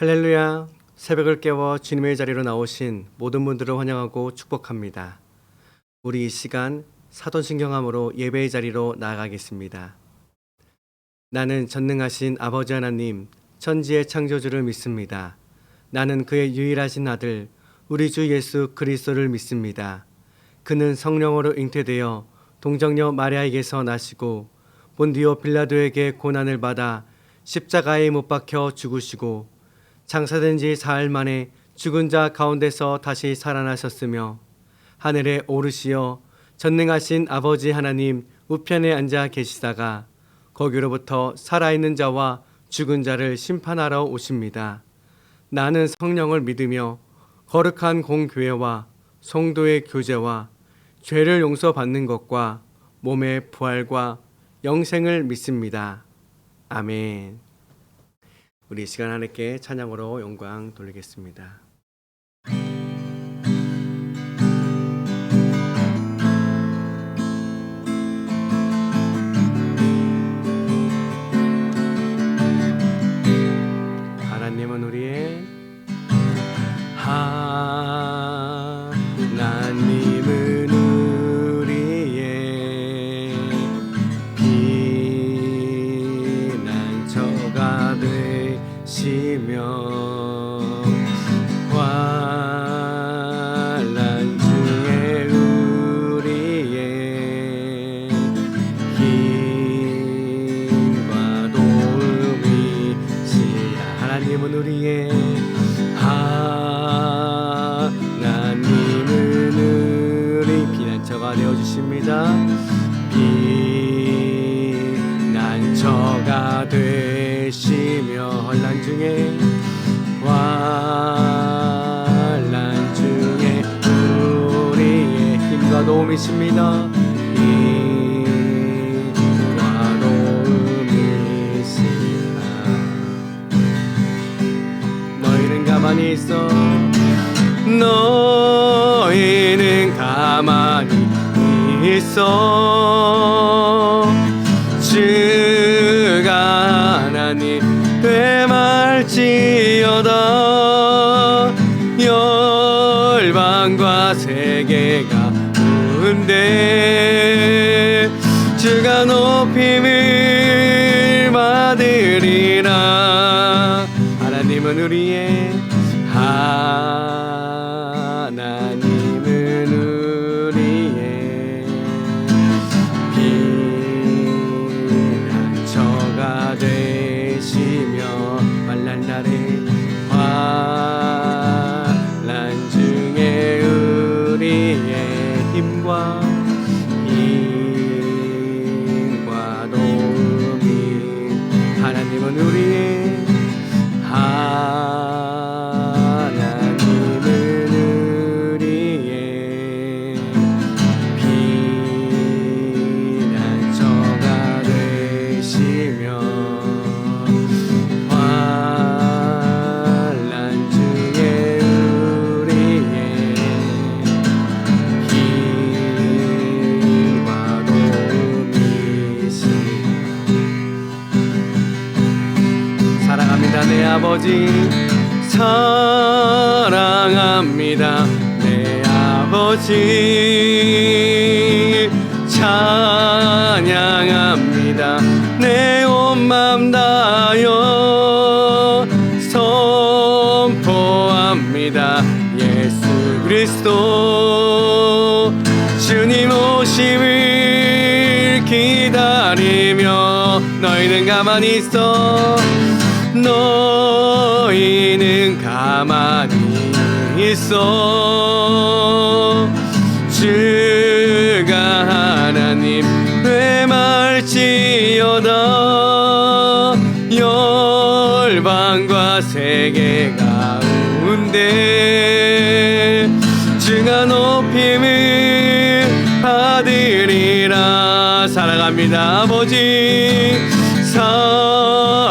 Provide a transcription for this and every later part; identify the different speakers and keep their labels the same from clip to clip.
Speaker 1: 할렐루야. 새벽을 깨워 주님의 자리로 나오신 모든 분들을 환영하고 축복합니다. 우리 이 시간 사도신경함으로 예배의 자리로 나아가겠습니다. 나는 전능하신 아버지 하나님, 천지의 창조주를 믿습니다. 나는 그의 유일하신 아들, 우리 주 예수 그리스도를 믿습니다. 그는 성령으로 잉태되어 동정녀 마리아에게서 나시고 본디오 빌라도에게 고난을 받아 십자가에 못 박혀 죽으시고 장사된 지 사흘 만에 죽은 자 가운데서 다시 살아나셨으며 하늘에 오르시어 전능하신 아버지 하나님 우편에 앉아 계시다가 거기로부터 살아있는 자와 죽은 자를 심판하러 오십니다. 나는 성령을 믿으며 거룩한 공교회와 성도의 교제와 죄를 용서받는 것과 몸의 부활과 영생을 믿습니다. 아멘. 우리 이 시간 하나님께 찬양으로 영광 돌리겠습니다. 하나님은 우리의 하나님은 우리의 피난처가 되시며 환난 중에 우리의 힘과 도움이시라. 하나님은 우리의 하나님은 우리 피난처가 되어주십니다. 피난처가 되시며 환난 중에 우리의 힘과 도움이십니다. 힘과 도움이시라. 너희는 가만히 있어. 너희는 가만히 있어. 주가 하나님 되말지어다. 열방과 세계가 부은데 주가 높임을 받으리라. 하나님은 우리의 하나님은 우리의 피난처가 되시며 환난 날에 환난 중에 우리의 힘과 도움이. 하나님은 우리의 하나님은 우리의 피난처가 되시며 환난 중에 우리의 힘과 도움이시라. 사랑합니다 내 아버지, 사랑합니다 내 아버지, 찬양합니다 내 온 맘 다하여 선포합니다 예수 그리스도. 주님 오심을 기다리며 너희는 가만히 있어. 너희는 가만히 있어. 주가 하나님 되말지어다. 열방과 세계 가운데 주가 높임을 받으리라. 사랑합니다 아버지,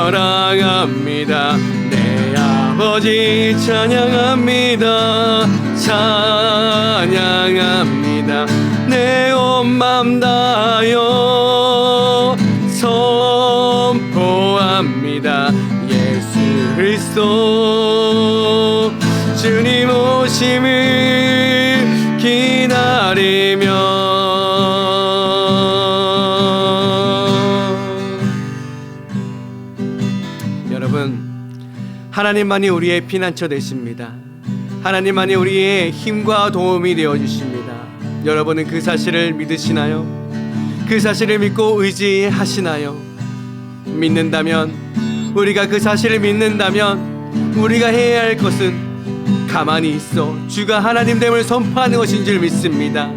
Speaker 1: 사랑합니다 내 아버지, 찬양합니다 찬양합니다 내 온 맘 다하여 선포합니다 예수 그리스도 주님 오심을 기다리며 하나님만이 우리의 피난처 되십니다. 하나님만이 우리의 힘과 도움이 되어 주십니다. 여러분은 그 사실을 믿으시나요? 그 사실을 믿고 의지하시나요? 믿는다면, 우리가 그 사실을 믿는다면 우리가 해야 할 것은 가만히 있어 주가 하나님됨을 선포하는 것인 줄 믿습니다.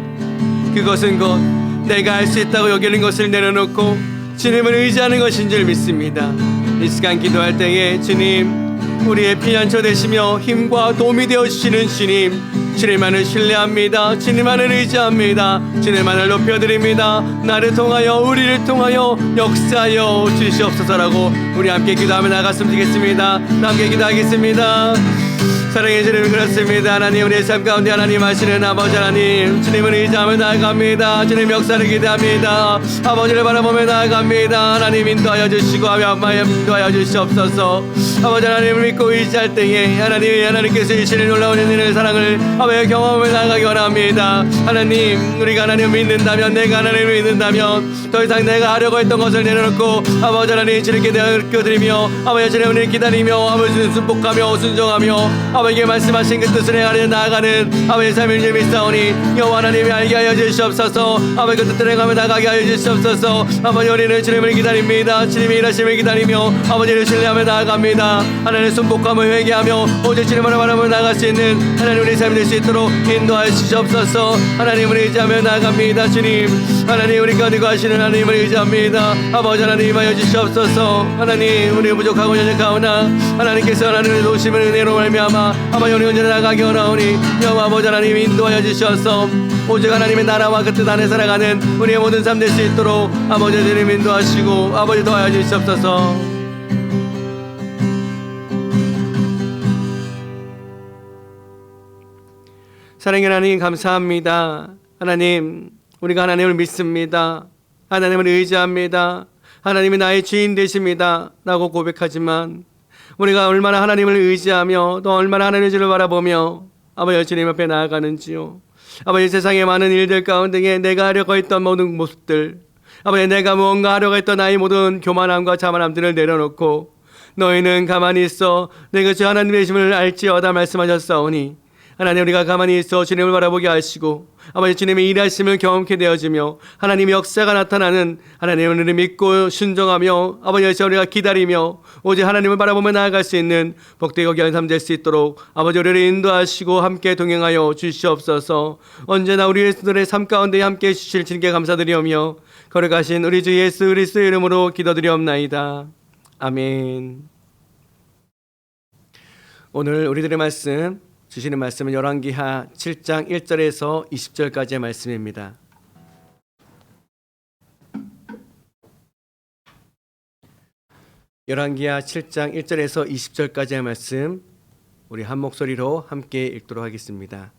Speaker 1: 그것은 곧 내가 할 수 있다고 여기는 것을 내려놓고 주님을 의지하는 것인 줄 믿습니다. 이 시간 기도할 때에 주님, 우리의 피난처 되시며 힘과 도움이 되어주시는 주님, 주님만을 신뢰합니다. 주님만을 의지합니다. 주님만을 높여드립니다. 나를 통하여 우리를 통하여 역사하여 주시옵소서라고 우리 함께 기도하며 나갔으면 좋겠습니다. 함께 기도하겠습니다. 사랑의 주님, 그렇습니다. 하나님, 우리의 삶 가운데 하나님 하시는 아버지 하나님, 주님을 의지하며 나아갑니다. 주님 역사를 기대합니다. 아버지를 바라보며 나아갑니다. 하나님 인도하여 주시고 인도하여 주시옵소서. 아버지 하나님을 믿고 의지할 때에 하나님께서 주시는 놀라운 은혜를 사랑을 아버지 경험하며 나아가기 원합니다. 하나님, 우리가 하나님을 믿는다면, 내가 하나님을 믿는다면 더 이상 내가 하려고 했던 것을 내려놓고 아버지 하나님 주님께 드리며 아버지 주님을 기다리며 아버지 주님 순복하며 순종하며 아버지께 말씀하신 그 뜻을 행하려 나아가는 아버지의 삶을 줄 믿사오니 여호와 하나님이 알게 하여 주시옵소서. 아버지 그 뜻을 행하며 나가게 하여 주시옵소서. 아버지, 우리는 주님을 기다립니다. 주님의 일하심을 기다리며 아버지를 신뢰하며 나아갑니다. 하나님의 순복함을 회개하며 오직 주님을 바라보며 나아갈 수 있는 하나님 우리의 삶이 될 수 있도록 인도하여 주시옵소서. 하나님을 의지하며 나아갑니다. 주님, 하나님 우리 가운데 하시는 하나님을 의지합니다. 아버지 하나님 하여 주시옵소서. 하나님, 우리 부족하고 연약하오나 하나님께서 하나님의 도우심을 은혜로 말미암아 아버지 우리 언제나 나가기 원하오니 여호와 아버지 하나님 인도하여 주시옵소서. 오직 하나님의 나라와 그 뜻 안에 살아가는 우리의 모든 삶 될 수 있도록 아버지 주님 인도하시고 아버지 도와여 주시옵소서. 사랑의 하나님, 감사합니다. 하나님, 우리가 하나님을 믿습니다. 하나님을 의지합니다. 하나님이 나의 주인 되십니다 라고 고백하지만 우리가 얼마나 하나님을 의지하며 또 얼마나 하나님의 주를 바라보며 아버지 주님 앞에 나아가는지요. 아버지, 세상의 많은 일들 가운데에 내가 하려고 했던 모든 모습들, 아버지 내가 무언가 하려고 했던 나의 모든 교만함과 자만함들을 내려놓고 너희는 가만히 있어 내가 주 하나님의 계심을 알지어다 말씀하셨사오니 하나님, 우리가 가만히 있어 주님을 바라보게 하시고 아버지 주님의 일하심을 경험케 되어지며 하나님의 역사가 나타나는 하나님의 은혜를 믿고 순종하며 아버지 우리가 기다리며 오직 하나님을 바라보며 나아갈 수 있는 복되고 귀한 삶 될 수 있도록 아버지 우리를 인도하시고 함께 동행하여 주시옵소서. 언제나 우리들의 삶 가운데 함께 해주실 주님께 감사드리오며 거룩하신 우리 주 예수 그리스도의 이름으로 기도드리옵나이다. 아멘. 오늘 우리들의 말씀 주시는 말씀은 열왕기하 7장 1절에서 20절까지의 말씀입니다. 열왕기하 7장 1절에서 20절까지의 말씀 우리 한 목소리로 함께 읽도록 하겠습니다.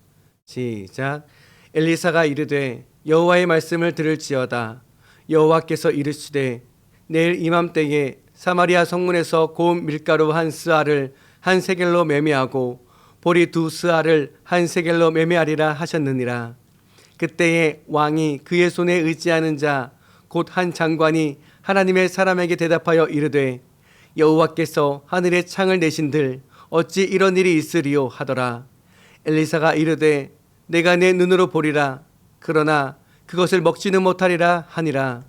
Speaker 1: 시작. 엘리사가 이르되 여호와의 말씀을 들을지어다. 여호와께서 이르시되 내일 이맘때에 사마리아 성문에서 고운 밀가루 한 스아를 한 세겔로 매매하고 보리 2스아를 한 세겔로 매매하리라 하셨느니라. 그때에 왕이 그의 손에 의지하는 자 곧 한 장관이 하나님의 사람에게 대답하여 이르되 여호와께서 하늘에 창을 내신들 어찌 이런 일이 있으리요 하더라. 엘리사가 이르되 내가 내 눈으로 보리라. 그러나 그것을 먹지는 못하리라 하니라.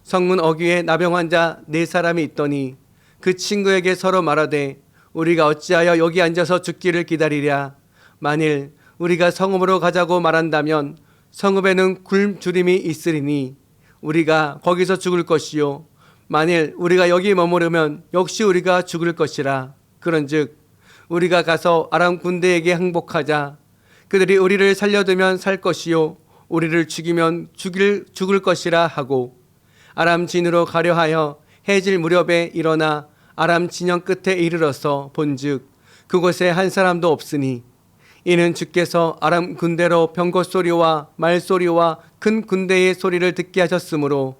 Speaker 1: 성문 어귀에 나병 환자 4사람이 있더니 그 친구에게 서로 말하되 우리가 어찌하여 여기 앉아서 죽기를 기다리랴. 만일 우리가 성읍으로 가자고 말한다면 성읍에는 굶주림이 있으리니 우리가 거기서 죽을 것이요 만일 우리가 여기 머무르면 역시 우리가 죽을 것이라. 그런즉 우리가 가서 아람 군대에게 항복하자. 그들이 우리를 살려두면 살 것이요 우리를 죽이면 죽을 것이라 하고 아람 진으로 가려 하여 해질 무렵에 일어나 아람 진영 끝에 이르러서 본즉 그곳에 한 사람도 없으니 이는 주께서 아람 군대로 병거 소리와 말 소리와 큰 군대의 소리를 듣게 하셨으므로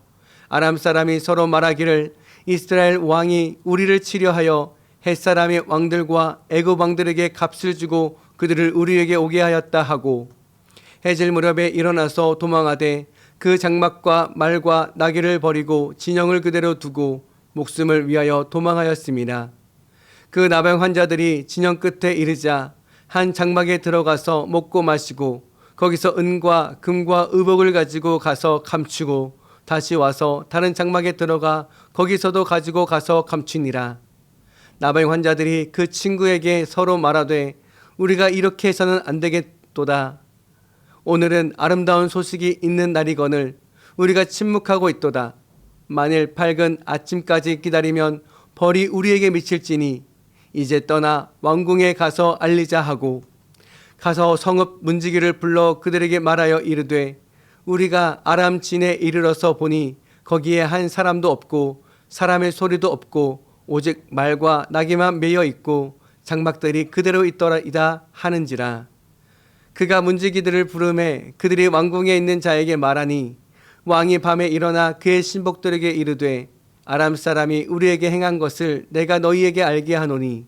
Speaker 1: 아람 사람이 서로 말하기를 이스라엘 왕이 우리를 치려하여 햇사람의 왕들과 애굽 왕들에게 값을 주고 그들을 우리에게 오게 하였다 하고 해질 무렵에 일어나서 도망하되 그 장막과 말과 나귀를 버리고 진영을 그대로 두고 목숨을 위하여 도망하였습니다. 그 나병 환자들이 진영 끝에 이르자 한 장막에 들어가서 먹고 마시고 거기서 은과 금과 의복을 가지고 가서 감추고 다시 와서 다른 장막에 들어가 거기서도 가지고 가서 감추니라. 나병 환자들이 그 친구에게 서로 말하되 우리가 이렇게 해서는 안 되겠도다. 오늘은 아름다운 소식이 있는 날이거늘 우리가 침묵하고 있도다. 만일 밝은 아침까지 기다리면 벌이 우리에게 미칠지니 이제 떠나 왕궁에 가서 알리자 하고 가서 성읍 문지기를 불러 그들에게 말하여 이르되 우리가 아람 진에 이르러서 보니 거기에 한 사람도 없고 사람의 소리도 없고 오직 말과 나귀만 매여 있고 장막들이 그대로 있더라이다 하는지라. 그가 문지기들을 부르매 그들이 왕궁에 있는 자에게 말하니 왕이 밤에 일어나 그의 신복들에게 이르되 아람 사람이 우리에게 행한 것을 내가 너희에게 알게 하노니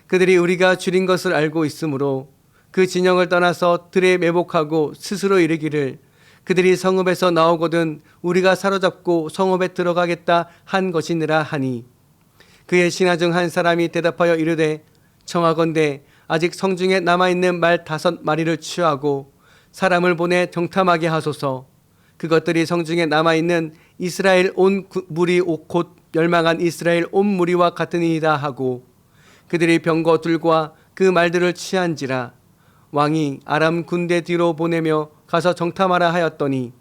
Speaker 1: 그들이 우리가 줄인 것을 알고 있으므로 그 진영을 떠나서 들에 매복하고 스스로 이르기를 그들이 성읍에서 나오거든 우리가 사로잡고 성읍에 들어가겠다 한 것이니라 하니 그의 신하 중 한 사람이 대답하여 이르되 청하건대 아직 성중에 남아있는 말 5마리를 취하고 사람을 보내 정탐하게 하소서. 그것들이 성중에 남아있는 이스라엘 온 무리 곧 멸망한 이스라엘 온 무리와 같으니이다 하고 그들이 병거들과 그 말들을 취한지라. 왕이 아람 군대 뒤로 보내며 가서 정탐하라 하였더니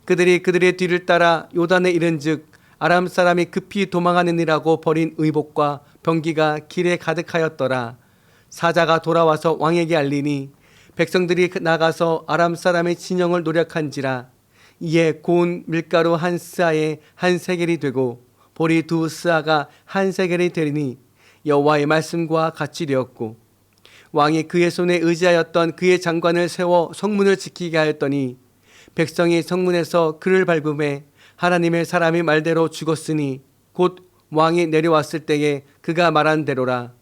Speaker 1: 그들이 그들의 뒤를 따라 요단에 이른즉 아람 사람이 급히 도망하느니라고 버린 의복과 병기가 길에 가득하였더라. 사자가 돌아와서 왕에게 알리니 백성들이 나가서 아람 사람의 진영을 노력한지라. 이에 고운 밀가루 한 스아에 한 세겔이 되고 보리 2 스아가 한 세겔이 되리니 여호와의 말씀과 같이 되었고 왕이 그의 손에 의지하였던 그의 장관을 세워 성문을 지키게 하였더니 백성이 성문에서 그를 밟음에 하나님의 사람이 말대로 죽었으니 곧 왕이 내려왔을 때에 그가 말한 대로라.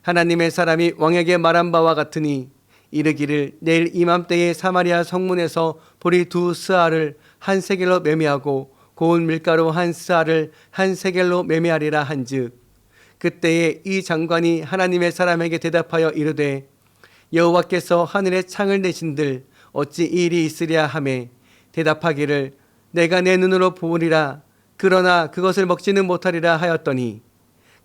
Speaker 1: 하나님의 사람이 왕에게 말한 바와 같으니 이르기를 내일 이맘때에 사마리아 성문에서 보리 2 스아를 한 세겔로 매매하고 고운 밀가루 한 스아를 한 세겔로 매매하리라 한즉 그때에 이 장관이 하나님의 사람에게 대답하여 이르되 여호와께서 하늘에 창을 내신들 어찌 이 일이 있으랴 하매 대답하기를 내가 내 눈으로 보리라 그러나 그것을 먹지는 못하리라 하였더니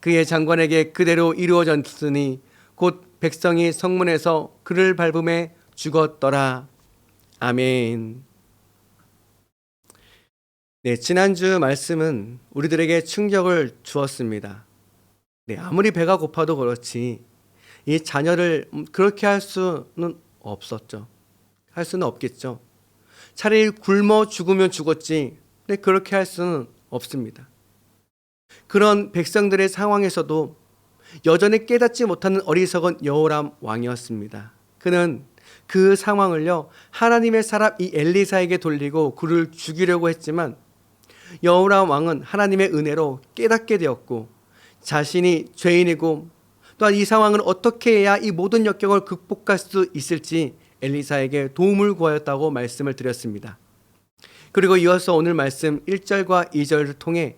Speaker 1: 그의 장관에게 그대로 이루어졌으니 곧 백성이 성문에서 그를 밟음에 죽었더라. 아멘. 네, 지난주 말씀은 우리들에게 충격을 주었습니다. 네, 아무리 배가 고파도 그렇지 이 자녀를 그렇게 할 수는 없었죠. 할 수는 없겠죠. 차라리 굶어 죽으면 죽었지 그렇게 할 수는 없습니다. 그런 백성들의 상황에서도 여전히 깨닫지 못하는 어리석은 여호람 왕이었습니다. 그는 그 상황을요 하나님의 사람 이 엘리사에게 돌리고 그를 죽이려고 했지만 여호람 왕은 하나님의 은혜로 깨닫게 되었고 자신이 죄인이고 또한 이 상황을 어떻게 해야 이 모든 역경을 극복할 수 있을지 엘리사에게 도움을 구하였다고 말씀을 드렸습니다. 그리고 이어서 오늘 말씀 1절과 2절을 통해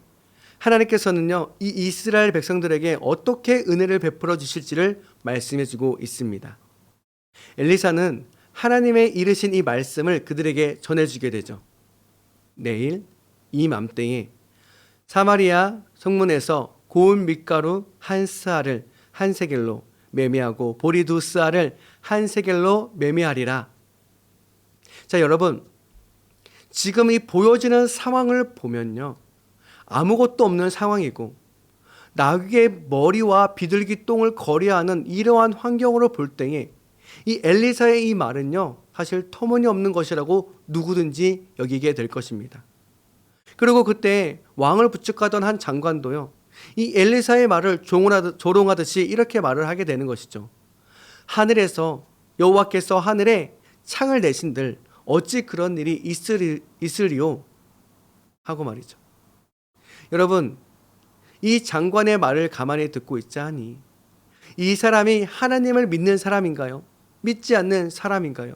Speaker 1: 하나님께서는요 이 이스라엘 백성들에게 어떻게 은혜를 베풀어 주실지를 말씀해 주고 있습니다. 엘리사는 하나님의 이르신 이 말씀을 그들에게 전해주게 되죠. 내일 이맘때에 사마리아 성문에서 고운 밀가루 한 스아를 한 세겔로 매매하고 보리 2 스아를 한 세겔로 매매하리라. 자, 여러분, 지금 이 보여지는 상황을 보면요 아무것도 없는 상황이고 나귀의 머리와 비둘기 똥을 거래하는 이러한 환경으로 볼 때에 이 엘리사의 이 말은요 사실 터무니없는 것이라고 누구든지 여기게 될 것입니다. 그리고 그때 왕을 부축하던 한 장관도요 이 엘리사의 말을 조롱하듯이 이렇게 말을 하게 되는 것이죠. 하늘에서 여호와께서 하늘에 창을 내신들 어찌 그런 일이 있으리요 하고 말이죠. 여러분, 이 장관의 말을 가만히 듣고 있자 하니 이 사람이 하나님을 믿는 사람인가요? 믿지 않는 사람인가요?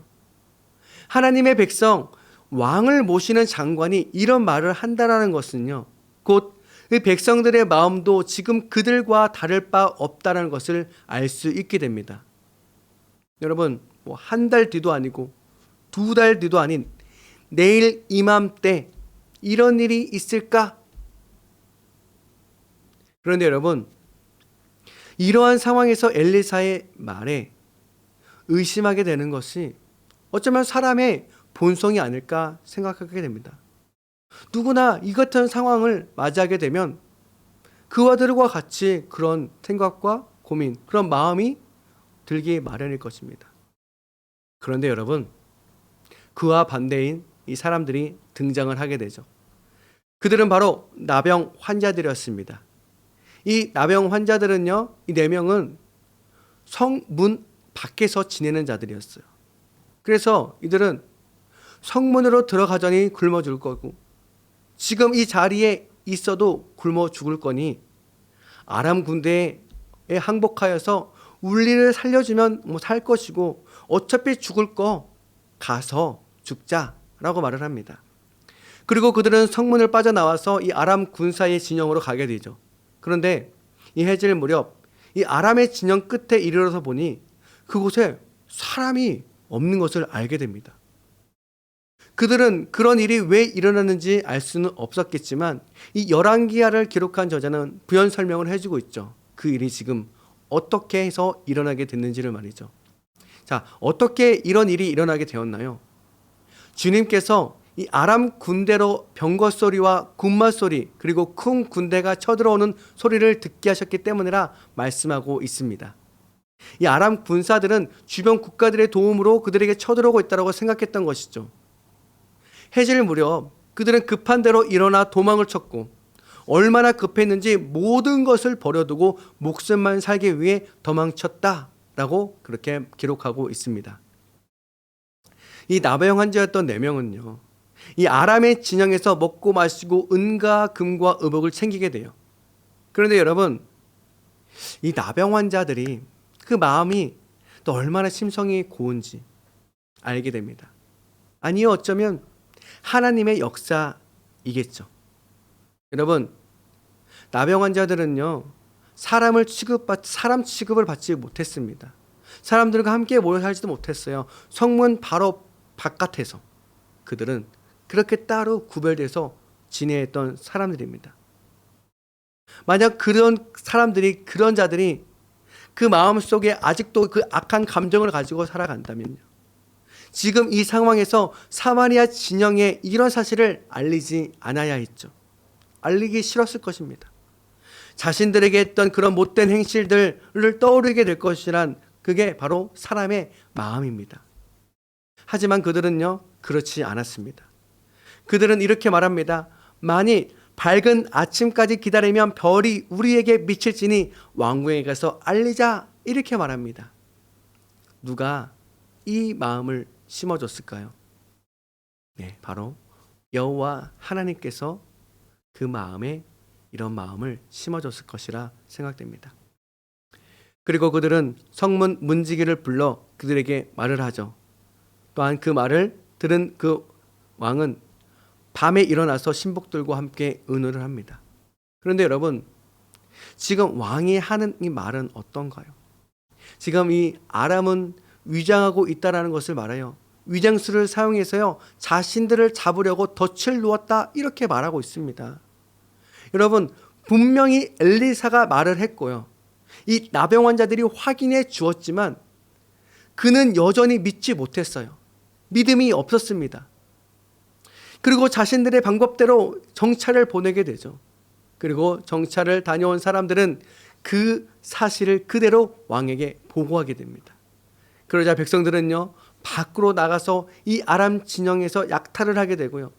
Speaker 1: 하나님의 백성, 왕을 모시는 장관이 이런 말을 한다는 것은요, 곧 그 백성들의 마음도 지금 그들과 다를 바 없다는 것을 알 수 있게 됩니다. 여러분, 한 달 뒤도 아니고 2달 뒤도 아닌 내일 이맘때 이런 일이 있을까? 그런데 여러분, 이러한 상황에서 엘리사의 말에 의심하게 되는 것이 어쩌면 사람의 본성이 아닐까 생각하게 됩니다. 누구나 이 같은 상황을 맞이하게 되면 그와들과 같이 그런 생각과 고민, 그런 마음이 들기 마련일 것입니다. 그런데 여러분, 그와 반대인 이 사람들이 등장을 하게 되죠. 그들은 바로 나병 환자들이었습니다. 이 나병 환자들은요, 이 4명은 성문 밖에서 지내는 자들이었어요. 그래서 이들은 성문으로 들어가자니 굶어 죽을 거고, 지금 이 자리에 있어도 굶어 죽을 거니 아람 군대에 항복하여서 우리를 살려주면 살 것이고 어차피 죽을 거 가서 죽자라고 말을 합니다. 그리고 그들은 성문을 빠져나와서 이 아람 군사의 진영으로 가게 되죠. 그런데 이 해질 무렵 이 아람의 진영 끝에 이르러서 보니 그곳에 사람이 없는 것을 알게 됩니다. 그들은 그런 일이 왜 일어났는지 알 수는 없었겠지만 이 열왕기하를 기록한 저자는 부연 설명을 해주고 있죠. 그 일이 지금 어떻게 해서 일어나게 됐는지를 말이죠. 자, 어떻게 이런 일이 일어나게 되었나요? 주님께서 이 아람 군대로 병거 소리와 군마 소리 그리고 큰 군대가 쳐들어오는 소리를 듣게 하셨기 때문이라 말씀하고 있습니다. 이 아람 군사들은 주변 국가들의 도움으로 그들에게 쳐들어오고 있다고 생각했던 것이죠. 해질 무렵 그들은 급한 대로 일어나 도망을 쳤고 얼마나 급했는지 모든 것을 버려두고 목숨만 살기 위해 도망쳤다라고 그렇게 기록하고 있습니다. 이 나병 환자였던 4명은요. 이 아람의 진영에서 먹고 마시고 은과 금과 의복을 챙기게 돼요. 그런데 여러분, 이 나병 환자들이 그 마음이 또 얼마나 심성이 고운지 알게 됩니다. 아니요, 어쩌면 하나님의 역사이겠죠. 여러분, 나병 환자들은요, 사람 취급을 받지 못했습니다. 사람들과 함께 모여 살지도 못했어요. 성문 바로 바깥에서 그들은 그렇게 따로 구별돼서 지내했던 사람들입니다. 만약 그런 사람들이, 그런 자들이 그 마음 속에 아직도 그 악한 감정을 가지고 살아간다면요, 지금 이 상황에서 사마리아 진영에 이런 사실을 알리지 않아야 했죠. 알리기 싫었을 것입니다. 자신들에게 했던 그런 못된 행실들을 떠오르게 될 것이란 그게 바로 사람의 마음입니다. 하지만 그들은요, 그렇지 않았습니다. 그들은 이렇게 말합니다. 만일 밝은 아침까지 기다리면 별이 우리에게 비칠지니 왕궁에 가서 알리자, 이렇게 말합니다. 누가 이 마음을 심어줬을까요? 네, 바로 여호와 하나님께서 그 마음에 이런 마음을 심어줬을 것이라 생각됩니다. 그리고 그들은 성문 문지기를 불러 그들에게 말을 하죠. 또한 그 말을 들은 그 왕은 밤에 일어나서 신복들과 함께 의논을 합니다. 그런데 여러분, 지금 왕이 하는 이 말은 어떤가요? 지금 이 아람은 위장하고 있다라는 것을 말해요. 위장술을 사용해서요, 자신들을 잡으려고 덫을 놓았다, 이렇게 말하고 있습니다. 여러분, 분명히 엘리사가 말을 했고요, 이 나병 환자들이 확인해 주었지만 그는 여전히 믿지 못했어요. 믿음이 없었습니다. 그리고 자신들의 방법대로 정찰을 보내게 되죠. 그리고 정찰을 다녀온 사람들은 그 사실을 그대로 왕에게 보고하게 됩니다. 그러자 백성들은요, 밖으로 나가서 이 아람 진영에서 약탈을 하게 되고요,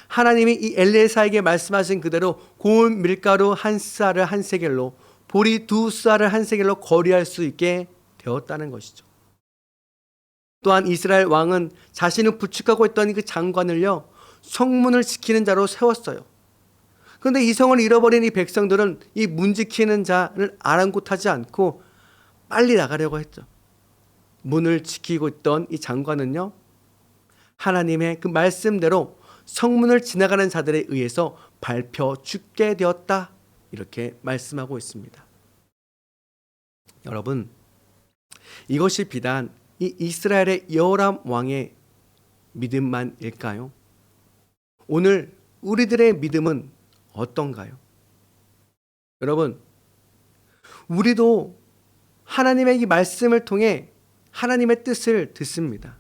Speaker 1: 하나님이 이 엘리사에게 말씀하신 그대로 고운 밀가루 한 쌀을 한 세겔로, 보리 2쌀을 한 세겔로 거리할 수 있게 되었다는 것이죠. 또한 이스라엘 왕은 자신을 부축하고 있던 그 장관을요, 성문을 지키는 자로 세웠어요. 그런데 이성을 잃어버린 이 백성들은 이 문 지키는 자를 아랑곳하지 않고 빨리 나가려고 했죠. 문을 지키고 있던 이 장관은요, 하나님의 그 말씀대로 성문을 지나가는 자들에 의해서 밟혀 죽게 되었다, 이렇게 말씀하고 있습니다. 여러분, 이것이 비단 이 이스라엘의 여호람 왕의 믿음만일까요? 오늘 우리들의 믿음은 어떤가요? 여러분, 우리도 하나님의 이 말씀을 통해 하나님의 뜻을 듣습니다.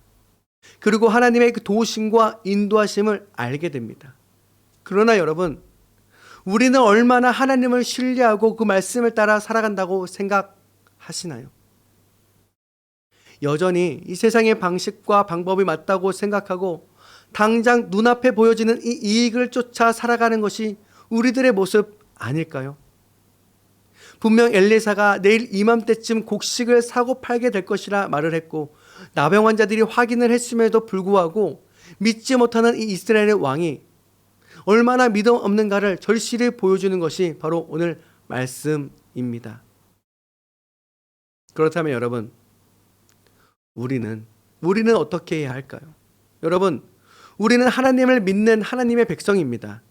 Speaker 1: 그리고 하나님의 그 도우심과 인도하심을 알게 됩니다. 그러나 여러분, 우리는 얼마나 하나님을 신뢰하고 그 말씀을 따라 살아간다고 생각하시나요? 여전히 이 세상의 방식과 방법이 맞다고 생각하고 당장 눈앞에 보여지는 이 이익을 쫓아 살아가는 것이 우리들의 모습 아닐까요? 분명 엘리사가 내일 이맘때쯤 곡식을 사고 팔게 될 것이라 말을 했고, 나병 환자들이 확인을 했음에도 불구하고 믿지 못하는 이 이스라엘의 왕이 얼마나 믿음 없는가를 절실히 보여주는 것이 바로 오늘 말씀입니다. 그렇다면 여러분, 우리는 어떻게 해야 할까요? 여러분, 우리는 하나님을 믿는 하나님의 백성입니다.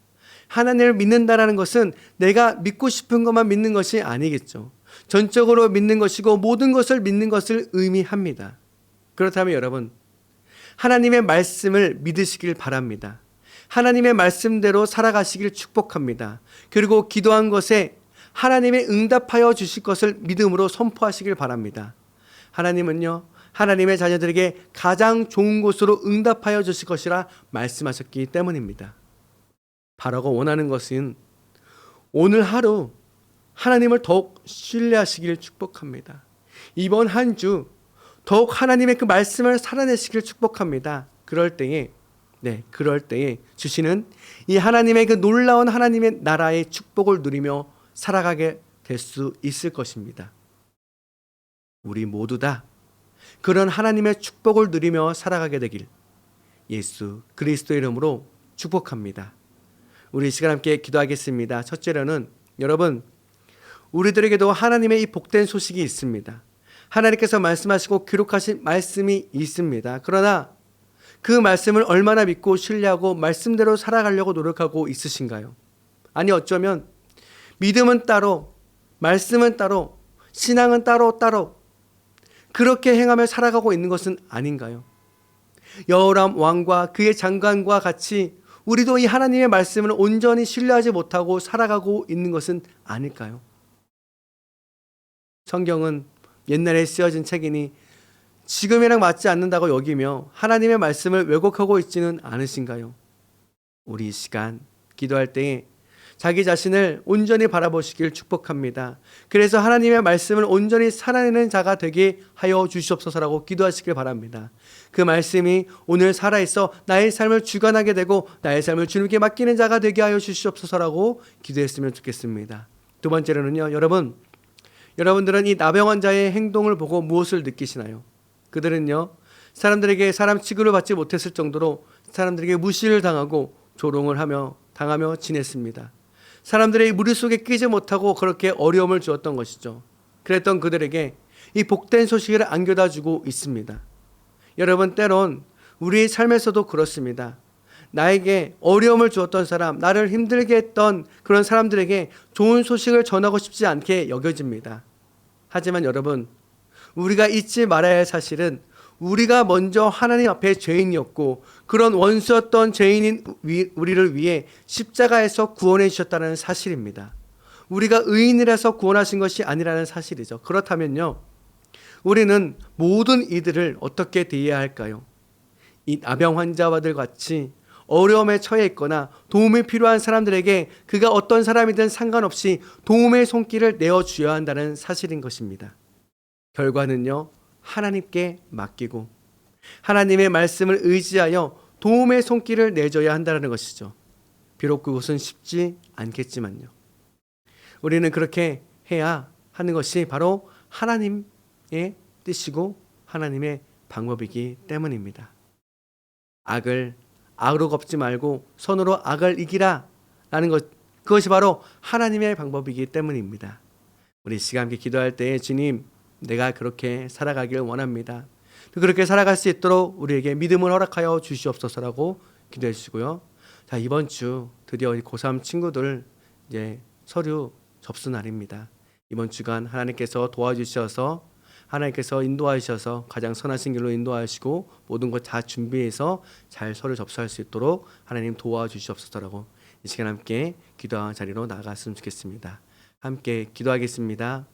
Speaker 1: 하나님을 믿는다라는 것은 내가 믿고 싶은 것만 믿는 것이 아니겠죠. 전적으로 믿는 것이고 모든 것을 믿는 것을 의미합니다. 그렇다면 여러분, 하나님의 말씀을 믿으시길 바랍니다. 하나님의 말씀대로 살아가시길 축복합니다. 그리고 기도한 것에 하나님의 응답하여 주실 것을 믿음으로 선포하시길 바랍니다. 하나님은요, 하나님의 자녀들에게 가장 좋은 곳으로 응답하여 주실 것이라 말씀하셨기 때문입니다. 바라고 원하는 것은 오늘 하루 하나님을 더욱 신뢰하시길 축복합니다. 이번 한 주 더욱 하나님의 그 말씀을 살아내시길 축복합니다. 그럴 때에 주시는 이 하나님의 그 놀라운 하나님의 나라의 축복을 누리며 살아가게 될 수 있을 것입니다. 우리 모두 다 그런 하나님의 축복을 누리며 살아가게 되길 예수 그리스도의 이름으로 축복합니다. 우리 이 시간 함께 기도하겠습니다. 첫째로는 여러분, 우리들에게도 하나님의 이 복된 소식이 있습니다. 하나님께서 말씀하시고 기록하신 말씀이 있습니다. 그러나 그 말씀을 얼마나 믿고 신뢰하고 말씀대로 살아가려고 노력하고 있으신가요? 아니, 어쩌면 믿음은 따로, 말씀은 따로, 신앙은 따로 그렇게 행하며 살아가고 있는 것은 아닌가요? 여호람 왕과 그의 장관과 같이 우리도 이 하나님의 말씀을 온전히 신뢰하지 못하고 살아가고 있는 것은 아닐까요? 성경은 옛날에 쓰여진 책이니 지금이랑 맞지 않는다고 여기며 하나님의 말씀을 왜곡하고 있지는 않으신가요? 우리 이 시간 기도할 때에 자기 자신을 온전히 바라보시길 축복합니다. 그래서 하나님의 말씀을 온전히 살아내는 자가 되게 하여 주시옵소서라고 기도하시길 바랍니다. 그 말씀이 오늘 살아있어 나의 삶을 주관하게 되고 나의 삶을 주님께 맡기는 자가 되게 하여 주시옵소서라고 기도했으면 좋겠습니다. 두 번째로는요, 여러분들은 이 나병 환자의 행동을 보고 무엇을 느끼시나요? 그들은요, 사람들에게 사람 취급을 받지 못했을 정도로 사람들에게 무시를 당하고 조롱을 당하며 지냈습니다. 사람들의 무리 속에 끼지 못하고 그렇게 어려움을 주었던 것이죠. 그랬던 그들에게 이 복된 소식을 안겨다 주고 있습니다. 여러분, 때론 우리의 삶에서도 그렇습니다. 나에게 어려움을 주었던 사람, 나를 힘들게 했던 그런 사람들에게 좋은 소식을 전하고 싶지 않게 여겨집니다. 하지만 여러분, 우리가 잊지 말아야 할 사실은 우리가 먼저 하나님 앞에 죄인이었고 그런 원수였던 죄인인 우리를 위해 십자가에서 구원해 주셨다는 사실입니다. 우리가 의인이라서 구원하신 것이 아니라는 사실이죠. 그렇다면요, 우리는 모든 이들을 어떻게 대해야 할까요? 이 나병 환자와들 같이 어려움에 처해 있거나 도움이 필요한 사람들에게 그가 어떤 사람이든 상관없이 도움의 손길을 내어주어야 한다는 사실인 것입니다. 결과는요, 하나님께 맡기고 하나님의 말씀을 의지하여 도움의 손길을 내줘야 한다는 것이죠. 비록 그것은 쉽지 않겠지만요. 우리는 그렇게 해야 하는 것이 바로 하나님의 뜻이고 하나님의 방법이기 때문입니다. 악을 악으로 갚지 말고 선으로 악을 이기라 라는 것, 그것이 바로 하나님의 방법이기 때문입니다. 우리 이 시간 함께 기도할 때에 주님, 내가 그렇게 살아가길 원합니다. 그렇게 살아갈 수 있도록 우리에게 믿음을 허락하여 주시옵소서라고 기도해 주시고요. 자, 이번 주 드디어 고3 친구들 이제 서류 접수 날입니다. 이번 주간 하나님께서 도와주셔서 하나님께서 인도하셔서 가장 선하신 길로 인도하시고 모든 것 다 준비해서 잘 서류 접수할 수 있도록 하나님 도와주시옵소서라고 이 시간 함께 기도하는 자리로 나아갔으면 좋겠습니다. 함께 기도하겠습니다.